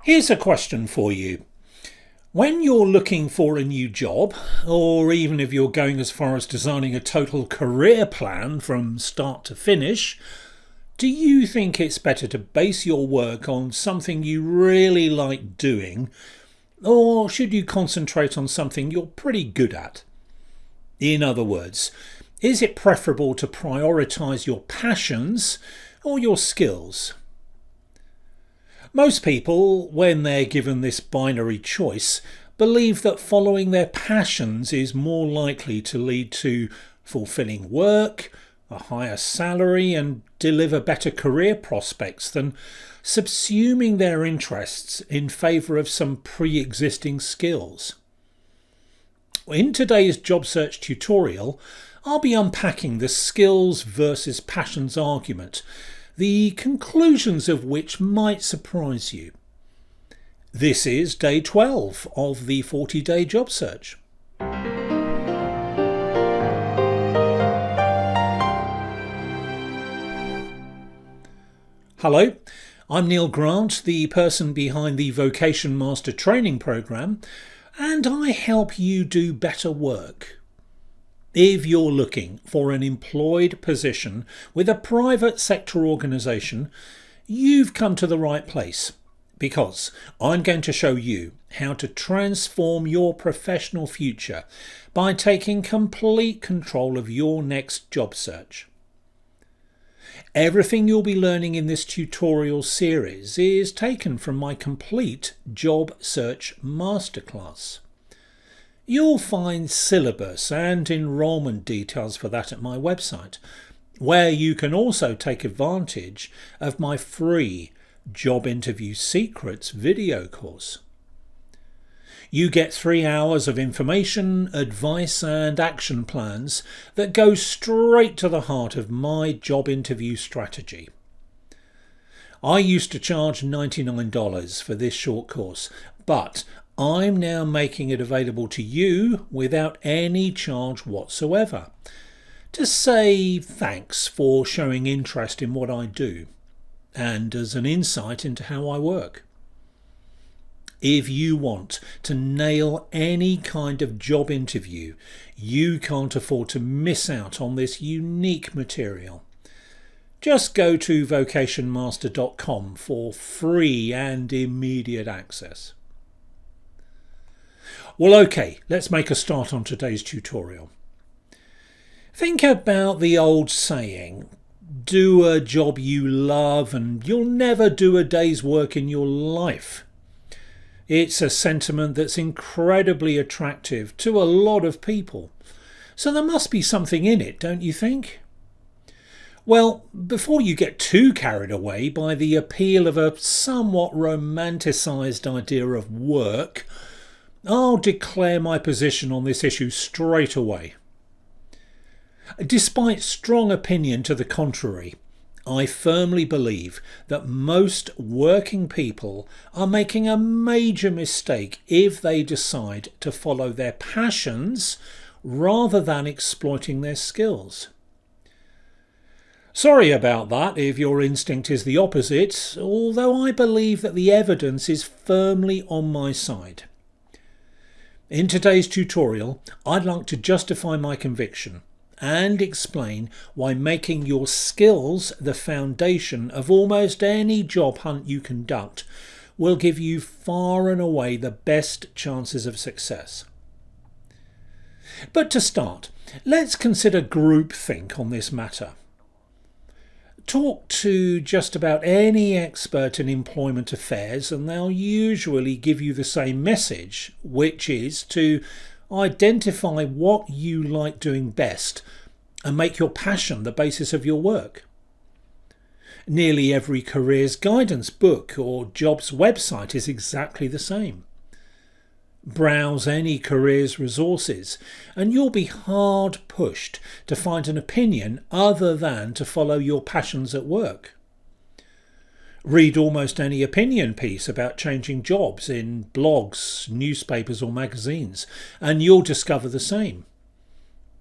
Here's a question for you. When you're looking for a new job, or even if you're going as far as designing a total career plan from start to finish, do you think it's better to base your work on something you really like doing, or should you concentrate on something you're pretty good at? In other words, is it preferable to prioritize your passions or your skills? Most people, when they're given this binary choice, believe that following their passions is more likely to lead to fulfilling work, a higher salary, and deliver better career prospects than subsuming their interests in favour of some pre-existing skills. In today's job search tutorial, I'll be unpacking the skills versus passions argument, the conclusions of which might surprise you. This is day 12 of the 40-day job search. Hello, I'm Neil Grant, the person behind the Vocation Master Training Programme, and I help you do better work. If you're looking for an employed position with a private sector organisation, you've come to the right place, because I'm going to show you how to transform your professional future by taking complete control of your next job search. Everything you'll be learning in this tutorial series is taken from my complete job search masterclass. You'll find syllabus and enrolment details for that at my website, where you can also take advantage of my free Job Interview Secrets video course. You get 3 hours of information, advice and action plans that go straight to the heart of my job interview strategy. I used to charge $99 for this short course, but I'm now making it available to you without any charge whatsoever, to say thanks for showing interest in what I do, and as an insight into how I work. If you want to nail any kind of job interview, you can't afford to miss out on this unique material. Just go to vocationmaster.com for free and immediate access. Well, okay, let's make a start on today's tutorial. Think about the old saying, do a job you love and you'll never do a day's work in your life. It's a sentiment that's incredibly attractive to a lot of people. So there must be something in it, don't you think? Well, before you get too carried away by the appeal of a somewhat romanticised idea of work, I'll declare my position on this issue straight away. Despite strong opinion to the contrary, I firmly believe that most working people are making a major mistake if they decide to follow their passions rather than exploiting their skills. Sorry about that if your instinct is the opposite, although I believe that the evidence is firmly on my side. In today's tutorial, I'd like to justify my conviction and explain why making your skills the foundation of almost any job hunt you conduct will give you far and away the best chances of success. But to start, let's consider groupthink on this matter. Talk to just about any expert in employment affairs and they'll usually give you the same message, which is to identify what you like doing best and make your passion the basis of your work. Nearly every careers guidance book or jobs website is exactly the same. Browse any careers resources and you'll be hard pushed to find an opinion other than to follow your passions at work. Read almost any opinion piece about changing jobs in blogs, newspapers or magazines and you'll discover the same.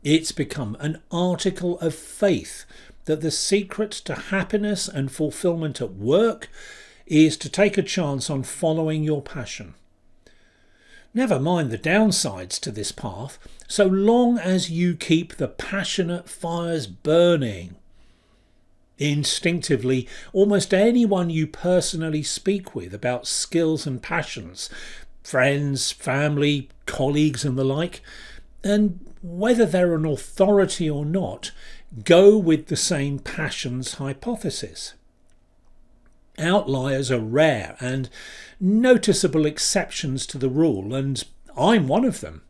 It's become an article of faith that the secret to happiness and fulfillment at work is to take a chance on following your passion. Never mind the downsides to this path, so long as you keep the passionate fires burning. Instinctively, almost anyone you personally speak with about skills and passions, friends, family, colleagues and the like, and whether they're an authority or not, go with the same passions hypothesis. Outliers are rare and noticeable exceptions to the rule, and I'm one of them.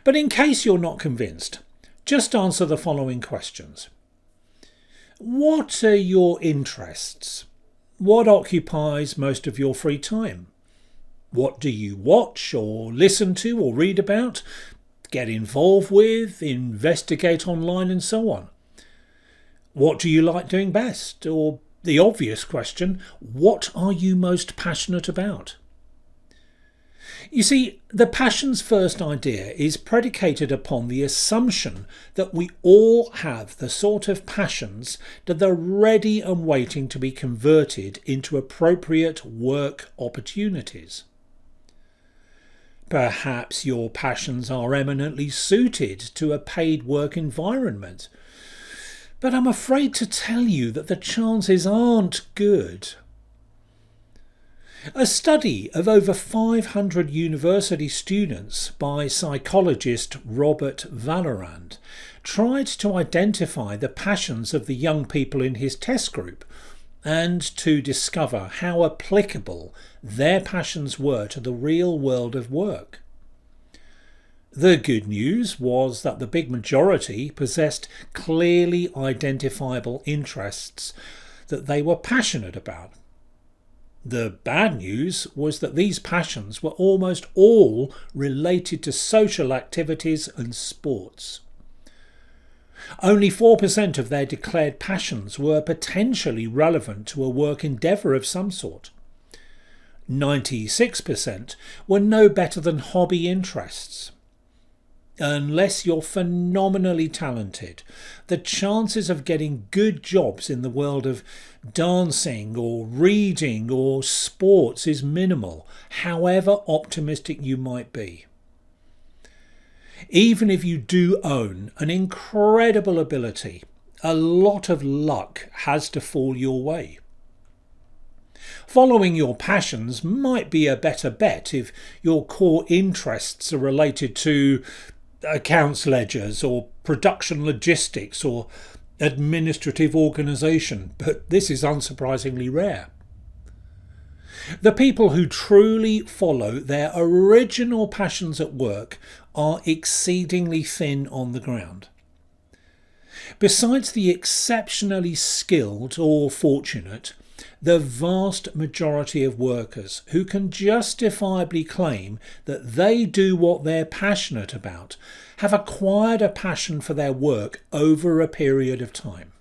But in case you're not convinced, just answer the following questions. What are your interests? What occupies most of your free time? What do you watch or listen to or read about, get involved with, investigate online and so on? What do you like doing best? Or the obvious question, what are you most passionate about? You see, the passions first idea is predicated upon the assumption that we all have the sort of passions that are ready and waiting to be converted into appropriate work opportunities. Perhaps your passions are eminently suited to a paid work environment, but I'm afraid to tell you that the chances aren't good. A study of over 500 university students by psychologist Robert Vallerand tried to identify the passions of the young people in his test group and to discover how applicable their passions were to the real world of work. The good news was that the big majority possessed clearly identifiable interests that they were passionate about. The bad news was that these passions were almost all related to social activities and sports. Only 4% of their declared passions were potentially relevant to a work endeavour of some sort. 96% were no better than hobby interests. Unless you're phenomenally talented, the chances of getting good jobs in the world of dancing or reading or sports is minimal, however optimistic you might be. Even if you do own an incredible ability, a lot of luck has to fall your way. Following your passions might be a better bet if your core interests are related to accounts ledgers or production logistics or administrative organisation, but this is unsurprisingly rare. The people who truly follow their original passions at work are exceedingly thin on the ground. Besides the exceptionally skilled or fortunate, the vast majority of workers who can justifiably claim that they do what they're passionate about have acquired a passion for their work over a period of time.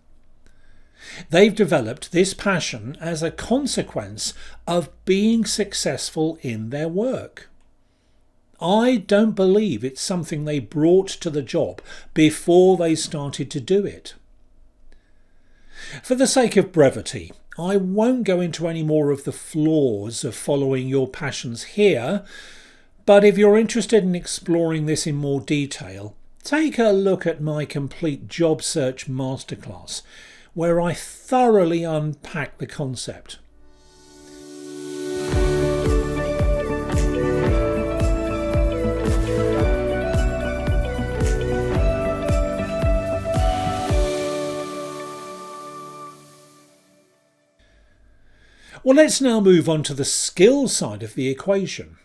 They've developed this passion as a consequence of being successful in their work. I don't believe it's something they brought to the job before they started to do it. For the sake of brevity, I won't go into any more of the flaws of following your passions here, but if you're interested in exploring this in more detail, take a look at my complete job search masterclass, where I thoroughly unpack the concept. Well, let's now move on to the skill side of the equation.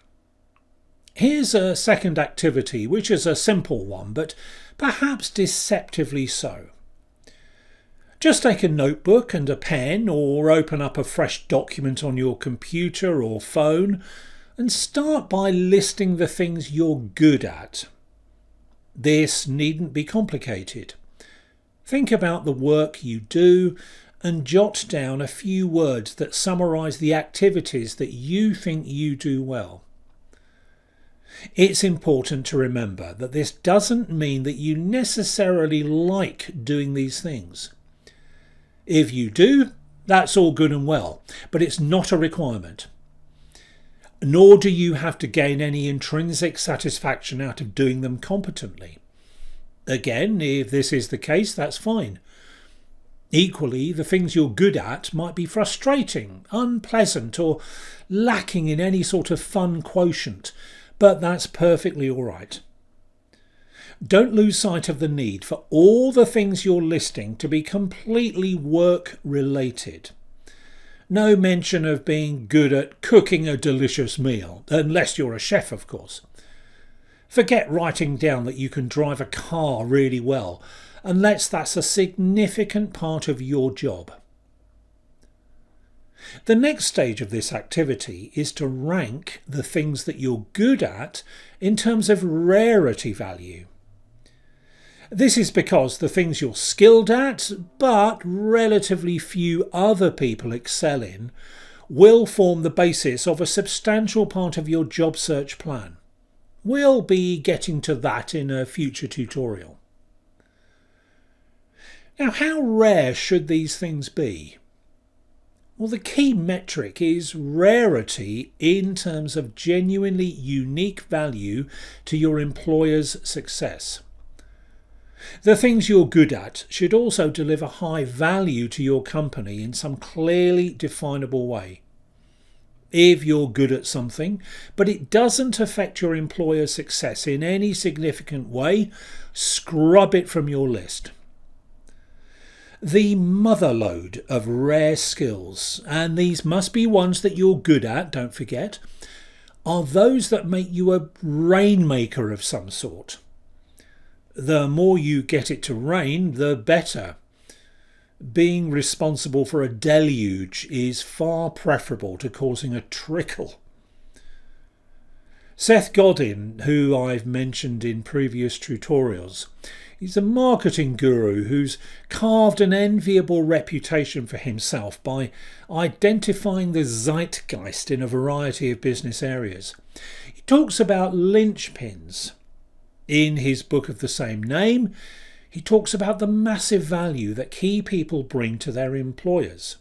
Here's a second activity, which is a simple one, but perhaps deceptively so. Just take a notebook and a pen, or open up a fresh document on your computer or phone, and start by listing the things you're good at. This needn't be complicated. Think about the work you do and jot down a few words that summarise the activities that you think you do well. It's important to remember that this doesn't mean that you necessarily like doing these things. If you do, That's all good and well, but it's not a requirement. Nor do you have to gain any intrinsic satisfaction out of doing them competently. Again, if this is the case, that's fine. Equally, the things you're good at might be frustrating, unpleasant, or lacking in any sort of fun quotient, but that's perfectly all right. Don't lose sight of the need for all the things you're listing to be completely work-related. No mention of being good at cooking a delicious meal, unless you're a chef, of course. Forget writing down that you can drive a car really well, unless that's a significant part of your job. The next stage of this activity is to rank the things that you're good at in terms of rarity value. This is because the things you're skilled at, but relatively few other people excel in, will form the basis of a substantial part of your job search plan. We'll be getting to that in a future tutorial. Now, how rare should these things be? Well, the key metric is rarity in terms of genuinely unique value to your employer's success. The things you're good at should also deliver high value to your company in some clearly definable way. If you're good at something, but it doesn't affect your employer's success in any significant way, scrub it from your list. The motherlode of rare skills, and these must be ones that you're good at, don't forget, are those that make you a rainmaker of some sort. The more you get it to rain, the better. Being responsible for a deluge is far preferable to causing a trickle. Seth Godin, who I've mentioned in previous tutorials, is a marketing guru who's carved an enviable reputation for himself by identifying the zeitgeist in a variety of business areas. He talks about linchpins. In his book of the same name, he talks about the massive value that key people bring to their employers.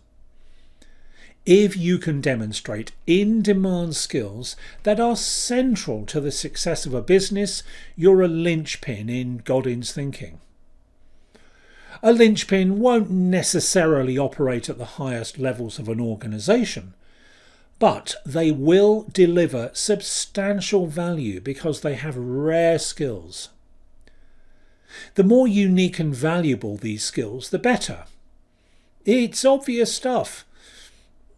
If you can demonstrate in-demand skills that are central to the success of a business, you're a linchpin in Godin's thinking. A linchpin won't necessarily operate at the highest levels of an organisation, but they will deliver substantial value because they have rare skills. The more unique and valuable these skills, the better. It's obvious stuff.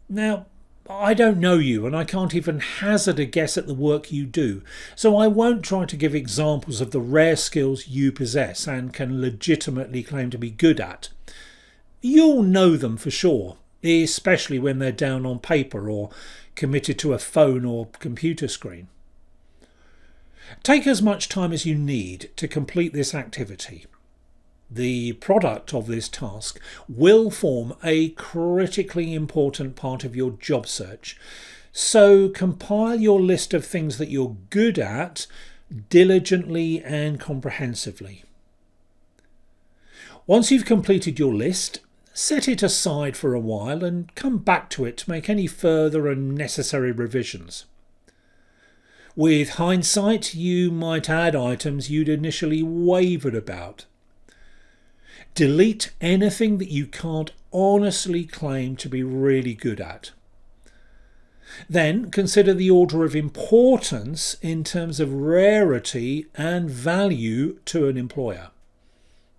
Now, I don't know you and I can't even hazard a guess at the work you do, so I won't try to give examples of the rare skills you possess and can legitimately claim to be good at. You'll know them for sure, especially when they're down on paper or committed to a phone or computer screen. Take as much time as you need to complete this activity. The product of this task will form a critically important part of your job search, so compile your list of things that you're good at diligently and comprehensively. Once you've completed your list, set it aside for a while and come back to it to make any further and necessary revisions. With hindsight, you might add items you'd initially wavered about. Delete anything that you can't honestly claim to be really good at. Then consider the order of importance in terms of rarity and value to an employer.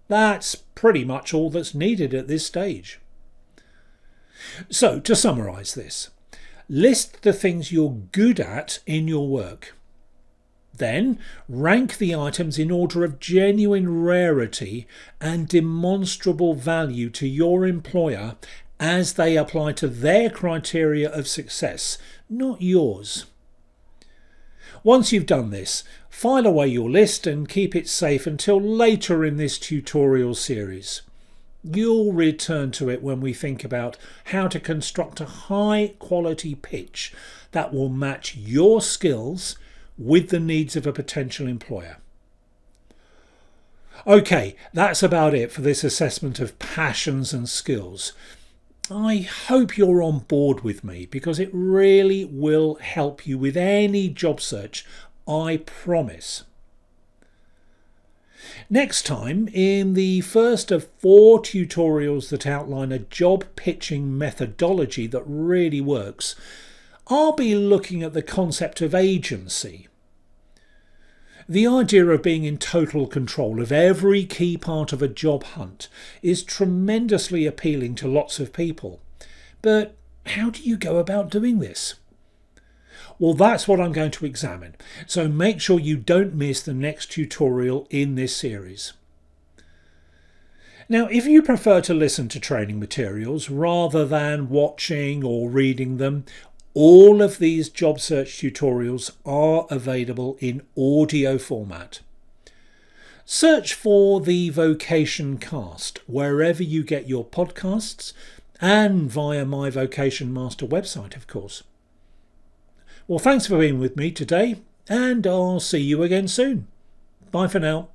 That's pretty much all that's needed at this stage. So, to summarise this, list the things you're good at in your work. Then rank the items in order of genuine rarity and demonstrable value to your employer as they apply to their criteria of success, not yours. Once you've done this, file away your list and keep it safe until later in this tutorial series. You'll return to it when we think about how to construct a high quality pitch that will match your skills with the needs of a potential employer. Okay, that's about it for this assessment of passions and skills. I hope you're on board with me because it really will help you with any job search, I promise. Next time, in the first of 4 tutorials that outline a job pitching methodology that really works, I'll be looking at the concept of agency. The idea of being in total control of every key part of a job hunt is tremendously appealing to lots of people. But how do you go about doing this? Well, that's what I'm going to examine, so make sure you don't miss the next tutorial in this series. Now, if you prefer to listen to training materials rather than watching or reading them, all of these job search tutorials are available in audio format. Search for the Vocation Cast wherever you get your podcasts and via my Vocation Master website, of course. Well, thanks for being with me today, and I'll see you again soon. Bye for now.